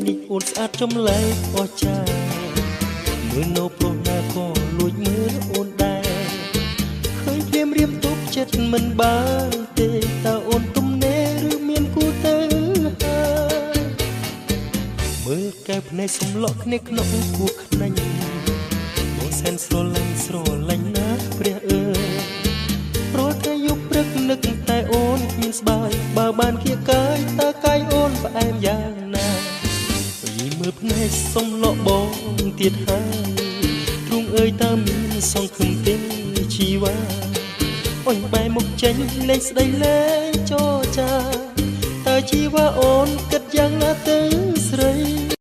នេះអូនស្អាតចំលែកអស្ចារ្យមើលនៅព្រោះណាក៏លួចមើលអូនដែរឃើញភ្លាមរៀមទប់ចិត្តមិនបានទេតើអូនទំនេរឬមានគូទៅហើយមើលកែវភ្នែកសំឡក់គ្នាក្នុងគួរខ្នាញ់អូនសែនស្រឡាញ់ណាស់ព្រះអើយរាល់ថ្ងៃយប់ព្រឹកនឹកតែអូនគ្មានស្បើយបើបានគៀកកាយតើកាយអូនផ្អែមយ៉ាងណាពីមើលភ្នែកសំឡក់បងទៀតហើយទ្រូងអើយតើមានសង្ឃឹមទេជីវ៉ាអូនបែរមុខចេញលេងស្ដីលេងចរចាតើជីវ៉ាអូនគិតយ៉ាងណាទៅ